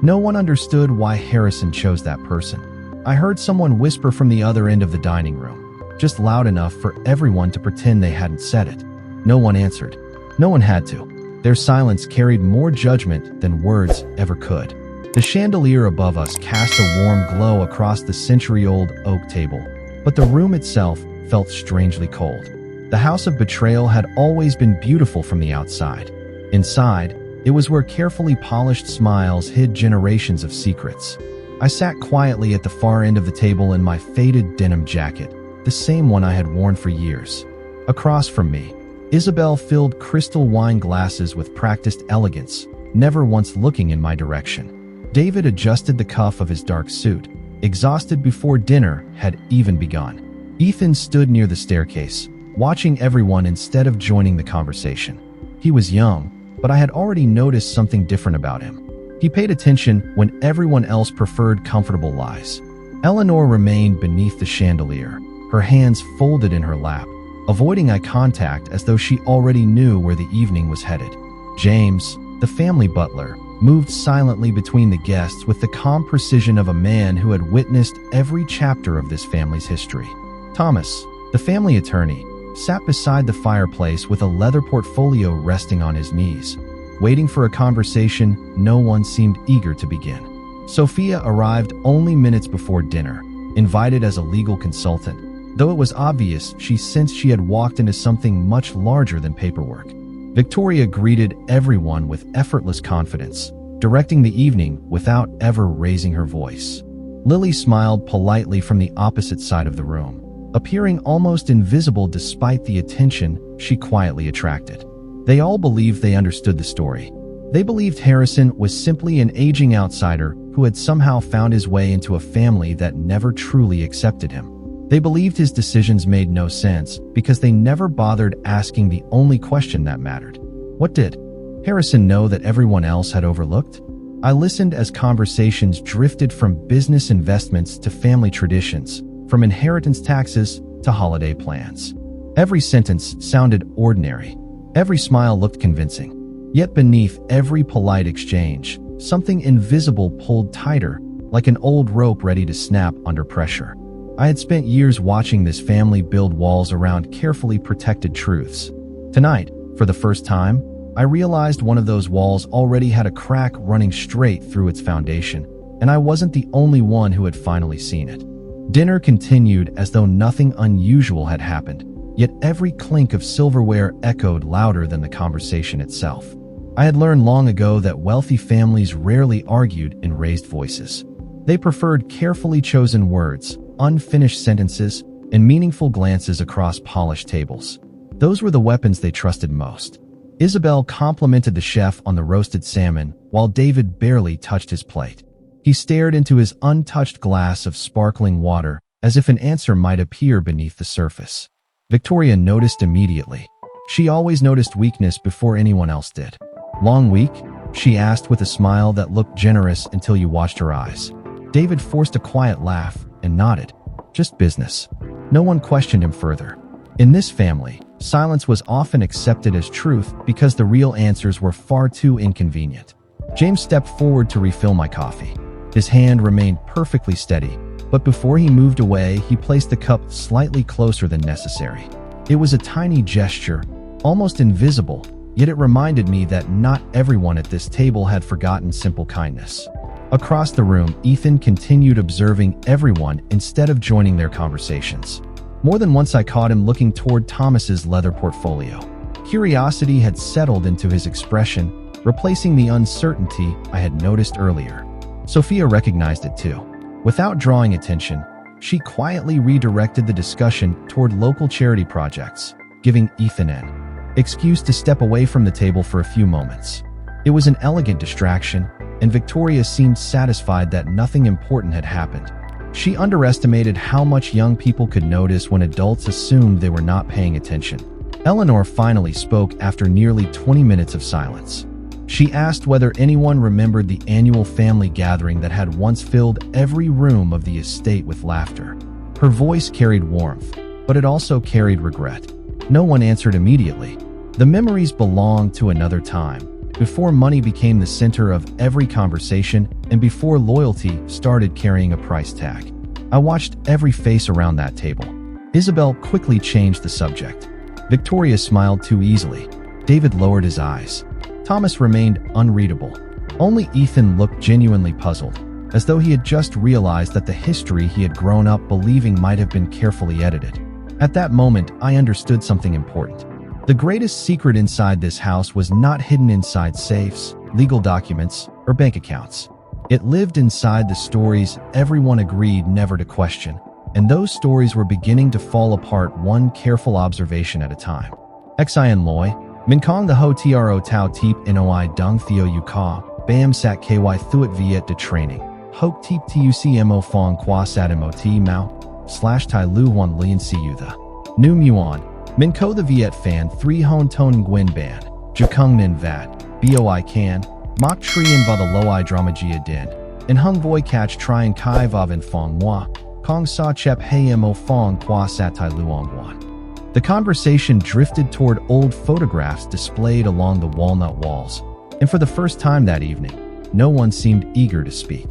No one understood why Harrison chose that person. I heard someone whisper from the other end of the dining room, just loud enough for everyone to pretend they hadn't said it. No one answered. No one had to. Their silence carried more judgment than words ever could. The chandelier above us cast a warm glow across the century-old oak table, but the room itself felt strangely cold. The house of betrayal had always been beautiful from the outside. Inside, it was where carefully polished smiles hid generations of secrets. I sat quietly at the far end of the table in my faded denim jacket, the same one I had worn for years. Across from me, Isabel filled crystal wine glasses with practiced elegance, never once looking in my direction. David adjusted the cuff of his dark suit, exhausted before dinner had even begun. Ethan stood near the staircase, watching everyone instead of joining the conversation. He was young, but I had already noticed something different about him. He paid attention when everyone else preferred comfortable lies. Eleanor remained beneath the chandelier, her hands folded in her lap, avoiding eye contact as though she already knew where the evening was headed. James, the family butler, moved silently between the guests with the calm precision of a man who had witnessed every chapter of this family's history. Thomas, the family attorney, sat beside the fireplace with a leather portfolio resting on his knees. Waiting for a conversation, no one seemed eager to begin. Sophia arrived only minutes before dinner, invited as a legal consultant, though it was obvious she sensed she had walked into something much larger than paperwork. Victoria greeted everyone with effortless confidence, directing the evening without ever raising her voice. Lily smiled politely from the opposite side of the room, appearing almost invisible despite the attention she quietly attracted. They all believed they understood the story. They believed Harrison was simply an aging outsider who had somehow found his way into a family that never truly accepted him. They believed his decisions made no sense because they never bothered asking the only question that mattered. What did Harrison know that everyone else had overlooked? I listened as conversations drifted from business investments to family traditions, from inheritance taxes to holiday plans. Every sentence sounded ordinary. Every smile looked convincing. Yet beneath every polite exchange, something invisible pulled tighter, like an old rope ready to snap under pressure. I had spent years watching this family build walls around carefully protected truths. Tonight, for the first time, I realized one of those walls already had a crack running straight through its foundation, and I wasn't the only one who had finally seen it. Dinner continued as though nothing unusual had happened, yet every clink of silverware echoed louder than the conversation itself. I had learned long ago that wealthy families rarely argued in raised voices. They preferred carefully chosen words, unfinished sentences, and meaningful glances across polished tables. Those were the weapons they trusted most. Isabel complimented the chef on the roasted salmon, while David barely touched his plate. He stared into his untouched glass of sparkling water, as if an answer might appear beneath the surface. Victoria noticed immediately. She always noticed weakness before anyone else did. "Long week?" she asked with a smile that looked generous until you watched her eyes. David forced a quiet laugh and nodded. "Just business." No one questioned him further. In this family, silence was often accepted as truth because the real answers were far too inconvenient. James stepped forward to refill my coffee. His hand remained perfectly steady, but before he moved away, he placed the cup slightly closer than necessary. It was a tiny gesture, almost invisible, yet it reminded me that not everyone at this table had forgotten simple kindness. Across the room, Ethan continued observing everyone instead of joining their conversations. More than once I caught him looking toward Thomas's leather portfolio. Curiosity had settled into his expression, replacing the uncertainty I had noticed earlier. Sophia recognized it too. Without drawing attention, she quietly redirected the discussion toward local charity projects, giving Ethan an excuse to step away from the table for a few moments. It was an elegant distraction, and Victoria seemed satisfied that nothing important had happened. She underestimated how much young people could notice when adults assumed they were not paying attention. Eleanor finally spoke after nearly 20 minutes of silence. She asked whether anyone remembered the annual family gathering that had once filled every room of the estate with laughter. Her voice carried warmth, but it also carried regret. No one answered immediately. The memories belonged to another time, before money became the center of every conversation, and before loyalty started carrying a price tag. I watched every face around that table. Isabel quickly changed the subject. Victoria smiled too easily. David lowered his eyes. Thomas remained unreadable. Only Ethan looked genuinely puzzled, as though he had just realized that the history he had grown up believing might have been carefully edited. At that moment, I understood something important. The greatest secret inside this house was not hidden inside safes, legal documents, or bank accounts. It lived inside the stories everyone agreed never to question, and those stories were beginning to fall apart one careful observation at a time. Xin Loi, Min Kong the Ho Tro Tao Teep Noi Dung Theo Yu Ka, Bam Sat Ky Thuat Viet de Training, Hoc Teep Tucmo Fong Qua Sat Mo T Mao, / Tai Lu Wan Lian Siu the Nu Muon, Min Ko the Viet Fan 3 Hon Ton Nguyen Ban, Jukung Nin Vat, Boi Can, Mok Trian Va the Loi Dramagia Din, and Hung Voi Catch Trian Kai Vavin Fong Moi, Kong Sa Chep Hey Mo Fong Qua Sat Tai Luong Wan. The conversation drifted toward old photographs displayed along the walnut walls, and for the first time that evening, no one seemed eager to speak.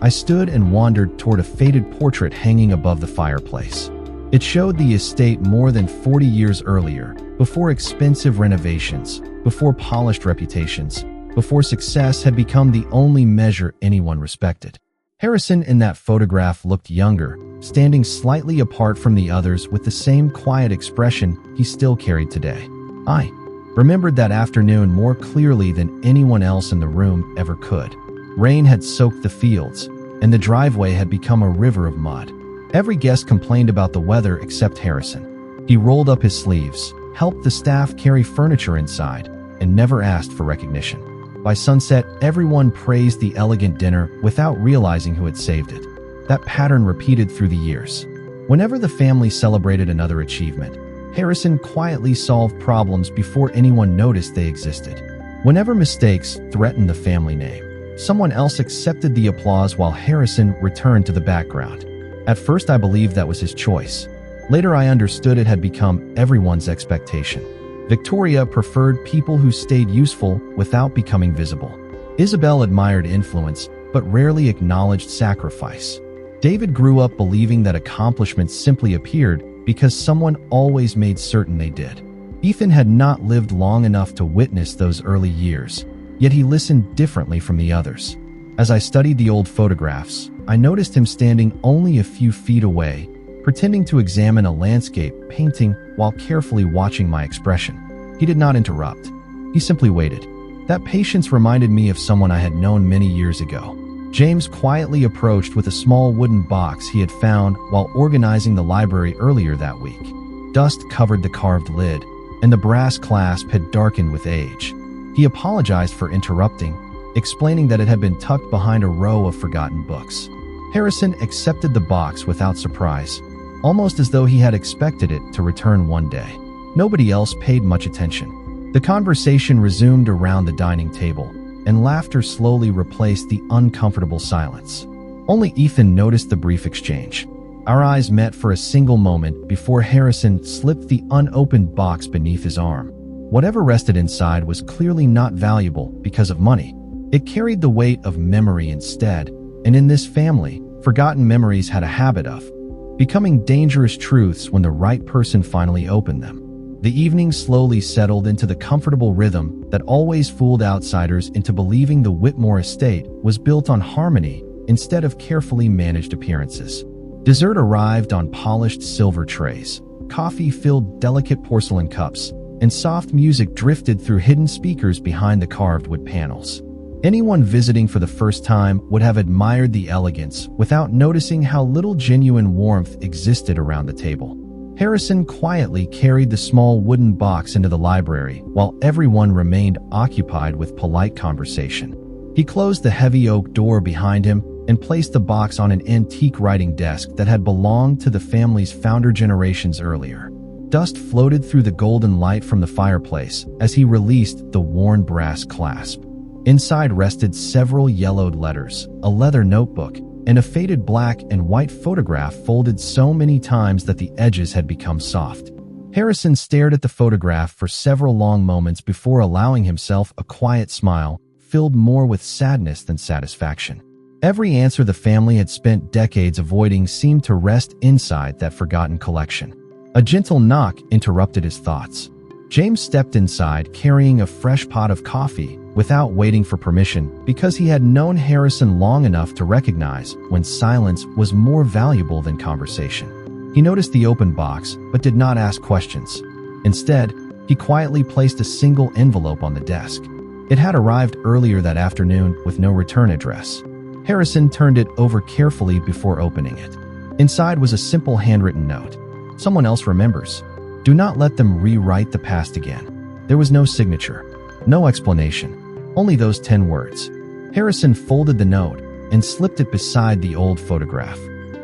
I stood and wandered toward a faded portrait hanging above the fireplace. It showed the estate more than 40 years earlier, before expensive renovations, before polished reputations, before success had become the only measure anyone respected. Harrison in that photograph looked younger, standing slightly apart from the others with the same quiet expression he still carried today. I remembered that afternoon more clearly than anyone else in the room ever could. Rain had soaked the fields, and the driveway had become a river of mud. Every guest complained about the weather except Harrison. He rolled up his sleeves, helped the staff carry furniture inside, and never asked for recognition. By sunset, everyone praised the elegant dinner without realizing who had saved it. That pattern repeated through the years. Whenever the family celebrated another achievement, Harrison quietly solved problems before anyone noticed they existed. Whenever mistakes threatened the family name, someone else accepted the applause while Harrison returned to the background. At first, I believed that was his choice. Later, I understood it had become everyone's expectation. Victoria preferred people who stayed useful without becoming visible. Isabel admired influence, but rarely acknowledged sacrifice. David grew up believing that accomplishments simply appeared because someone always made certain they did. Ethan had not lived long enough to witness those early years, yet he listened differently from the others. As I studied the old photographs, I noticed him standing only a few feet away, pretending to examine a landscape painting while carefully watching my expression. He did not interrupt. He simply waited. That patience reminded me of someone I had known many years ago. James quietly approached with a small wooden box he had found while organizing the library earlier that week. Dust covered the carved lid, and the brass clasp had darkened with age. He apologized for interrupting, explaining that it had been tucked behind a row of forgotten books. Harrison accepted the box without surprise, almost as though he had expected it to return one day. Nobody else paid much attention. The conversation resumed around the dining table, and laughter slowly replaced the uncomfortable silence. Only Ethan noticed the brief exchange. Our eyes met for a single moment before Harrison slipped the unopened box beneath his arm. Whatever rested inside was clearly not valuable because of money. It carried the weight of memory instead, and in this family, forgotten memories had a habit of becoming dangerous truths when the right person finally opened them. The evening slowly settled into the comfortable rhythm that always fooled outsiders into believing the Whitmore estate was built on harmony instead of carefully managed appearances. Dessert arrived on polished silver trays. Coffee filled delicate porcelain cups, and soft music drifted through hidden speakers behind the carved wood panels. Anyone visiting for the first time would have admired the elegance without noticing how little genuine warmth existed around the table. Harrison quietly carried the small wooden box into the library while everyone remained occupied with polite conversation. He closed the heavy oak door behind him and placed the box on an antique writing desk that had belonged to the family's founder generations earlier. Dust floated through the golden light from the fireplace as he released the worn brass clasp. Inside rested several yellowed letters, a leather notebook, and a faded black and white photograph folded so many times that the edges had become soft. Harrison stared at the photograph for several long moments before allowing himself a quiet smile, filled more with sadness than satisfaction. Every answer the family had spent decades avoiding seemed to rest inside that forgotten collection. A gentle knock interrupted his thoughts. James stepped inside carrying a fresh pot of coffee without waiting for permission because he had known Harrison long enough to recognize when silence was more valuable than conversation. He noticed the open box but did not ask questions. Instead, he quietly placed a single envelope on the desk. It had arrived earlier that afternoon with no return address. Harrison turned it over carefully before opening it. Inside was a simple handwritten note. Someone else remembers. Do not let them rewrite the past again. There was no signature, no explanation, only those 10 words. Harrison folded the note and slipped it beside the old photograph.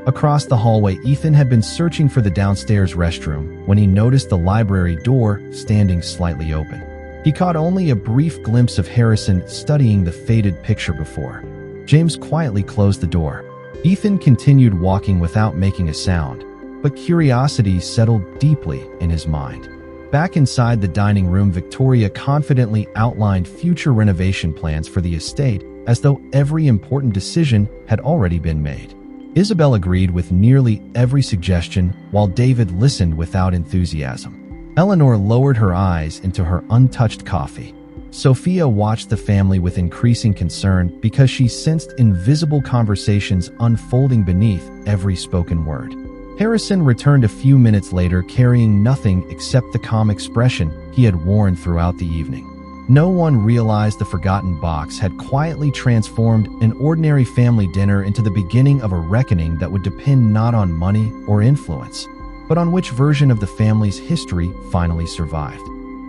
Across the hallway, Ethan had been searching for the downstairs restroom when he noticed the library door standing slightly open. He caught only a brief glimpse of Harrison studying the faded picture before. James quietly closed the door. Ethan continued walking without making a sound, but curiosity settled deeply in his mind. Back inside the dining room, Victoria confidently outlined future renovation plans for the estate as though every important decision had already been made. Isabel agreed with nearly every suggestion while David listened without enthusiasm. Eleanor lowered her eyes into her untouched coffee. Sophia watched the family with increasing concern because she sensed invisible conversations unfolding beneath every spoken word. Harrison returned a few minutes later carrying nothing except the calm expression he had worn throughout the evening. No one realized the forgotten box had quietly transformed an ordinary family dinner into the beginning of a reckoning that would depend not on money or influence, but on which version of the family's history finally survived.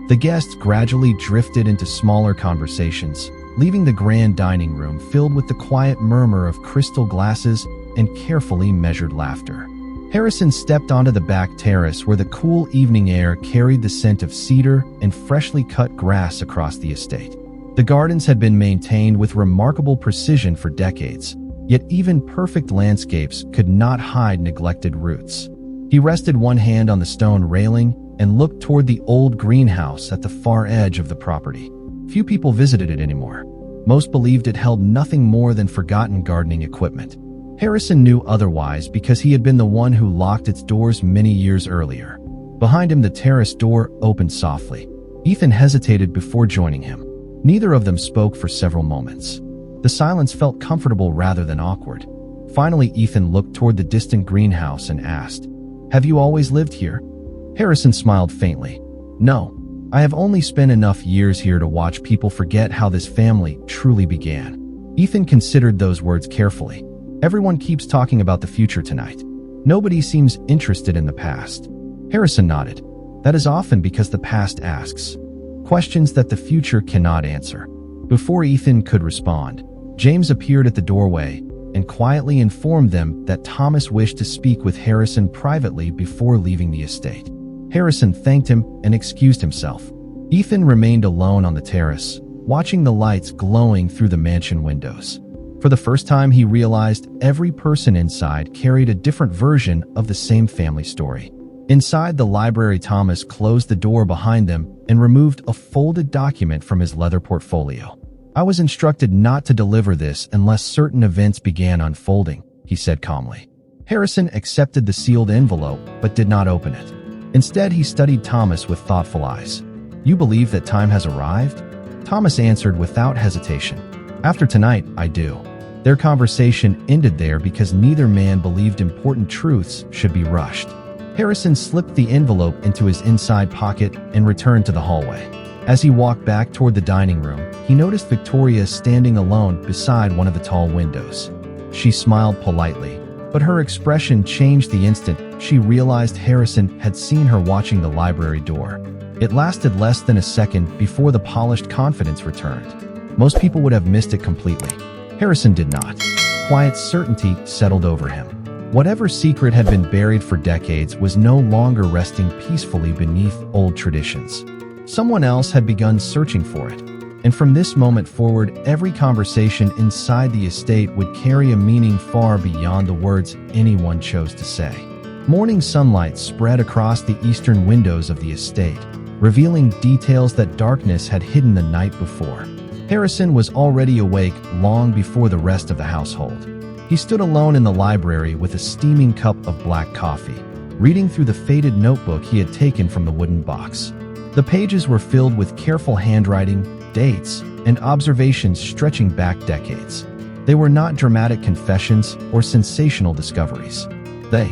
The guests gradually drifted into smaller conversations, leaving the grand dining room filled with the quiet murmur of crystal glasses and carefully measured laughter. Harrison stepped onto the back terrace where the cool evening air carried the scent of cedar and freshly cut grass across the estate. The gardens had been maintained with remarkable precision for decades, yet even perfect landscapes could not hide neglected roots. He rested one hand on the stone railing and looked toward the old greenhouse at the far edge of the property. Few people visited it anymore. Most believed it held nothing more than forgotten gardening equipment. Harrison knew otherwise because he had been the one who locked its doors many years earlier. Behind him, the terrace door opened softly. Ethan hesitated before joining him. Neither of them spoke for several moments. The silence felt comfortable rather than awkward. Finally, Ethan looked toward the distant greenhouse and asked, "Have you always lived here?" Harrison smiled faintly. "No, I have only spent enough years here to watch people forget how this family truly began." Ethan considered those words carefully. Everyone keeps talking about the future tonight. Nobody seems interested in the past. Harrison nodded. That is often because the past asks questions that the future cannot answer. Before Ethan could respond, James appeared at the doorway and quietly informed them that Thomas wished to speak with Harrison privately before leaving the estate. Harrison thanked him and excused himself. Ethan remained alone on the terrace, watching the lights glowing through the mansion windows. For the first time, he realized every person inside carried a different version of the same family story. Inside the library, Thomas closed the door behind them and removed a folded document from his leather portfolio. "I was instructed not to deliver this unless certain events began unfolding," he said calmly. Harrison accepted the sealed envelope but did not open it. Instead, he studied Thomas with thoughtful eyes. "You believe that time has arrived?" Thomas answered without hesitation. "After tonight, I do." Their conversation ended there because neither man believed important truths should be rushed. Harrison slipped the envelope into his inside pocket and returned to the hallway. As he walked back toward the dining room, he noticed Victoria standing alone beside one of the tall windows. She smiled politely, but her expression changed the instant she realized Harrison had seen her watching the library door. It lasted less than a second before the polished confidence returned. Most people would have missed it completely. Harrison did not. Quiet certainty settled over him. Whatever secret had been buried for decades was no longer resting peacefully beneath old traditions. Someone else had begun searching for it. And from this moment forward, every conversation inside the estate would carry a meaning far beyond the words anyone chose to say. Morning sunlight spread across the eastern windows of the estate, revealing details that darkness had hidden the night before. Harrison was already awake long before the rest of the household. He stood alone in the library with a steaming cup of black coffee, reading through the faded notebook he had taken from the wooden box. The pages were filled with careful handwriting, dates, and observations stretching back decades. They were not dramatic confessions or sensational discoveries. They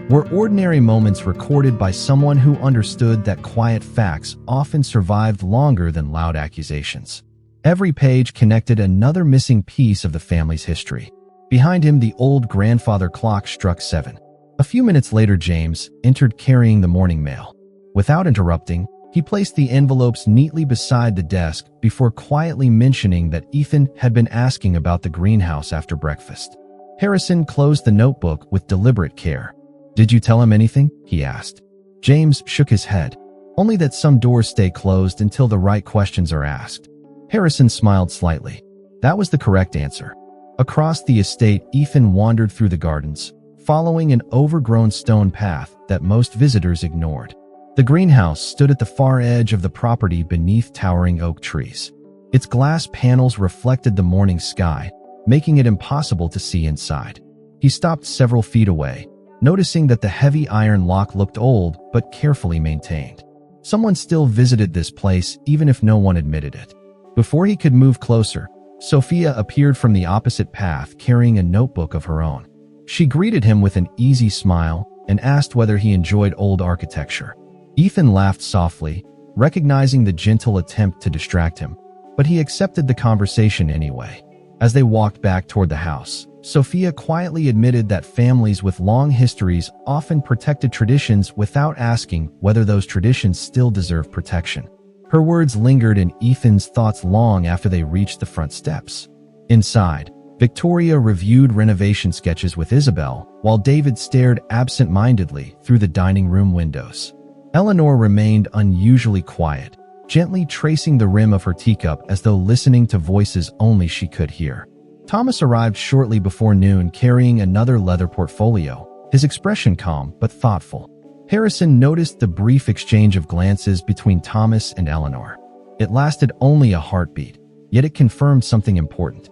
were ordinary moments recorded by someone who understood that quiet facts often survived longer than loud accusations. Every page connected another missing piece of the family's history. Behind him, the old grandfather clock struck 7. A few minutes later, James entered carrying the morning mail. Without interrupting, he placed the envelopes neatly beside the desk before quietly mentioning that Ethan had been asking about the greenhouse after breakfast. Harrison closed the notebook with deliberate care. "Did you tell him anything?" he asked. James shook his head. "Only that some doors stay closed until the right questions are asked." Harrison smiled slightly. That was the correct answer. Across the estate, Ethan wandered through the gardens, following an overgrown stone path that most visitors ignored. The greenhouse stood at the far edge of the property beneath towering oak trees. Its glass panels reflected the morning sky, making it impossible to see inside. He stopped several feet away, noticing that the heavy iron lock looked old but carefully maintained. Someone still visited this place even if no one admitted it. Before he could move closer, Sophia appeared from the opposite path carrying a notebook of her own. She greeted him with an easy smile and asked whether he enjoyed old architecture. Ethan laughed softly, recognizing the gentle attempt to distract him, but he accepted the conversation anyway. As they walked back toward the house, Sophia quietly admitted that families with long histories often protected traditions without asking whether those traditions still deserve protection. Her words lingered in Ethan's thoughts long after they reached the front steps. Inside, Victoria reviewed renovation sketches with Isabel, while David stared absent-mindedly through the dining room windows. Eleanor remained unusually quiet, gently tracing the rim of her teacup as though listening to voices only she could hear. Thomas arrived shortly before noon carrying another leather portfolio, his expression calm but thoughtful. Harrison noticed the brief exchange of glances between Thomas and Eleanor. It lasted only a heartbeat, yet it confirmed something important.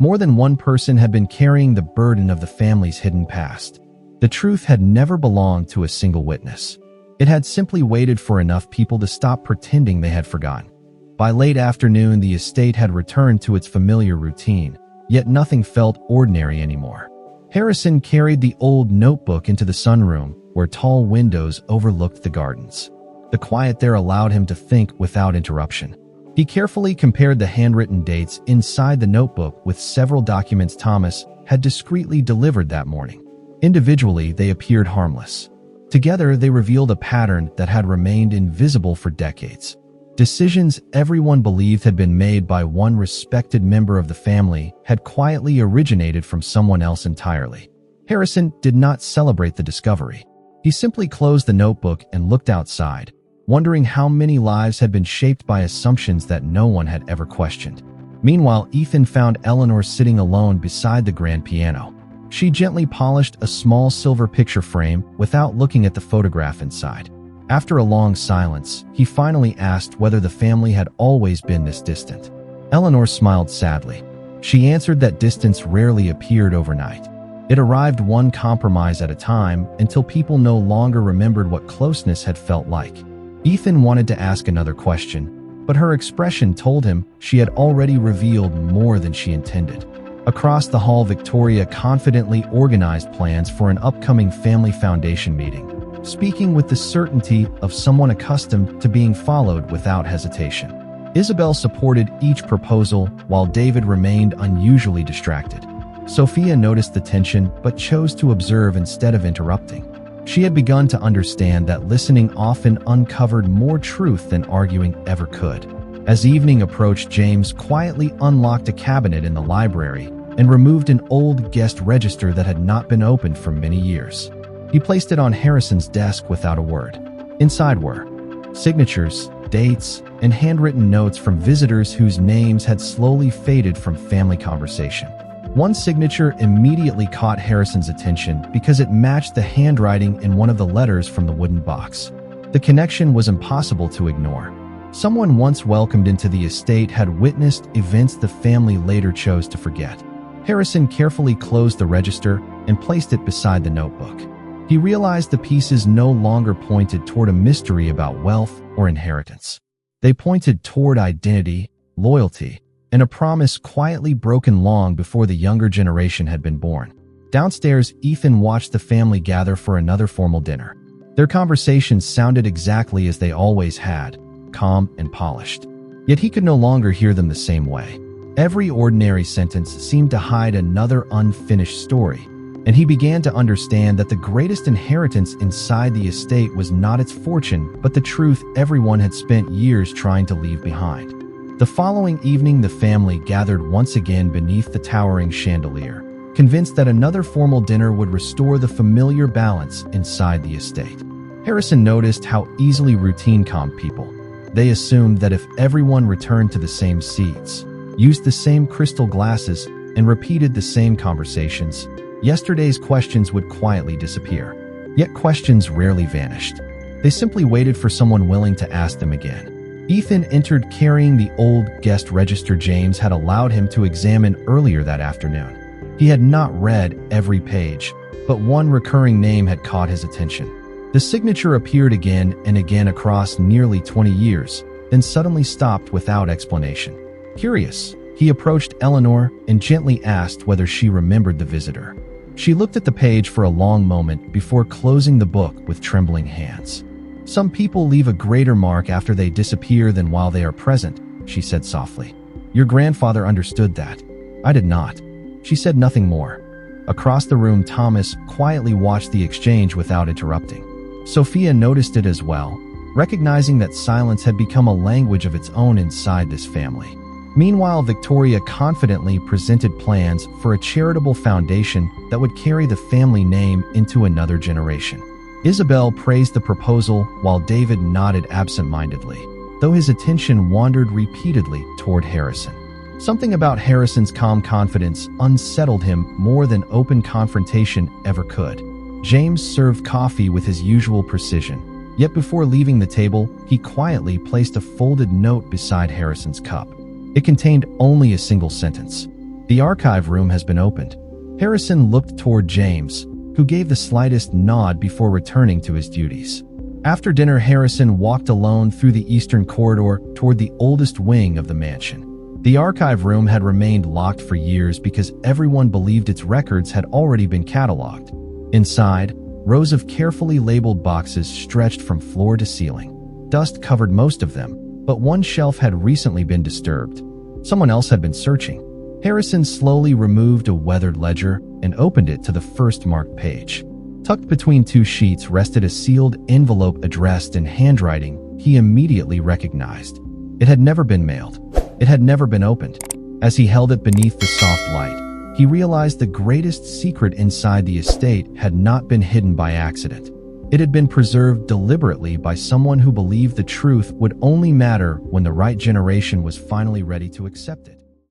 More than one person had been carrying the burden of the family's hidden past. The truth had never belonged to a single witness. It had simply waited for enough people to stop pretending they had forgotten. By late afternoon, the estate had returned to its familiar routine, yet nothing felt ordinary anymore. Harrison carried the old notebook into the sunroom, where tall windows overlooked the gardens. The quiet there allowed him to think without interruption. He carefully compared the handwritten dates inside the notebook with several documents Thomas had discreetly delivered that morning. Individually, they appeared harmless. Together, they revealed a pattern that had remained invisible for decades. Decisions everyone believed had been made by one respected member of the family had quietly originated from someone else entirely. Harrison did not celebrate the discovery. He simply closed the notebook and looked outside, wondering how many lives had been shaped by assumptions that no one had ever questioned. Meanwhile, Ethan found Eleanor sitting alone beside the grand piano. She gently polished a small silver picture frame without looking at the photograph inside. After a long silence, he finally asked whether the family had always been this distant. Eleanor smiled sadly. She answered that distance rarely appeared overnight. It arrived one compromise at a time until people no longer remembered what closeness had felt like. Ethan wanted to ask another question, but her expression told him she had already revealed more than she intended. Across the hall, Victoria confidently organized plans for an upcoming family foundation meeting, speaking with the certainty of someone accustomed to being followed without hesitation. Isabel supported each proposal while David remained unusually distracted. Sophia noticed the tension but chose to observe instead of interrupting. She had begun to understand that listening often uncovered more truth than arguing ever could. As evening approached, James quietly unlocked a cabinet in the library and removed an old guest register that had not been opened for many years. He placed it on Harrison's desk without a word. Inside were signatures, dates, and handwritten notes from visitors whose names had slowly faded from family conversation. One signature immediately caught Harrison's attention because it matched the handwriting in one of the letters from the wooden box. The connection was impossible to ignore. Someone once welcomed into the estate had witnessed events the family later chose to forget. Harrison carefully closed the register and placed it beside the notebook. He realized the pieces no longer pointed toward a mystery about wealth or inheritance. They pointed toward identity, loyalty, and a promise quietly broken long before the younger generation had been born. Downstairs, Ethan watched the family gather for another formal dinner. Their conversations sounded exactly as they always had, calm and polished. Yet he could no longer hear them the same way. Every ordinary sentence seemed to hide another unfinished story, and he began to understand that the greatest inheritance inside the estate was not its fortune, but the truth everyone had spent years trying to leave behind. The following evening, the family gathered once again beneath the towering chandelier, convinced that another formal dinner would restore the familiar balance inside the estate. Harrison noticed how easily routine calmed people. They assumed that if everyone returned to the same seats, used the same crystal glasses, and repeated the same conversations, yesterday's questions would quietly disappear. Yet questions rarely vanished. They simply waited for someone willing to ask them again. Ethan entered carrying the old guest register James had allowed him to examine earlier that afternoon. He had not read every page, but one recurring name had caught his attention. The signature appeared again and again across nearly 20 years, then suddenly stopped without explanation. Curious, he approached Eleanor and gently asked whether she remembered the visitor. She looked at the page for a long moment before closing the book with trembling hands. "Some people leave a greater mark after they disappear than while they are present," she said softly. "Your grandfather understood that. I did not." She said nothing more. Across the room, Thomas quietly watched the exchange without interrupting. Sophia noticed it as well, recognizing that silence had become a language of its own inside this family. Meanwhile, Victoria confidently presented plans for a charitable foundation that would carry the family name into another generation. Isabel praised the proposal while David nodded absent-mindedly, though his attention wandered repeatedly toward Harrison. Something about Harrison's calm confidence unsettled him more than open confrontation ever could. James served coffee with his usual precision, yet before leaving the table, he quietly placed a folded note beside Harrison's cup. It contained only a single sentence. "The archive room has been opened." Harrison looked toward James, who gave the slightest nod before returning to his duties. After dinner, Harrison walked alone through the eastern corridor toward the oldest wing of the mansion. The archive room had remained locked for years because everyone believed its records had already been cataloged. Inside, rows of carefully labeled boxes stretched from floor to ceiling. Dust covered most of them, but one shelf had recently been disturbed. Someone else had been searching. Harrison slowly removed a weathered ledger and opened it to the first marked page. Tucked between two sheets rested a sealed envelope addressed in handwriting he immediately recognized. It had never been mailed. It had never been opened. As he held it beneath the soft light, he realized the greatest secret inside the estate had not been hidden by accident. It had been preserved deliberately by someone who believed the truth would only matter when the right generation was finally ready to accept it.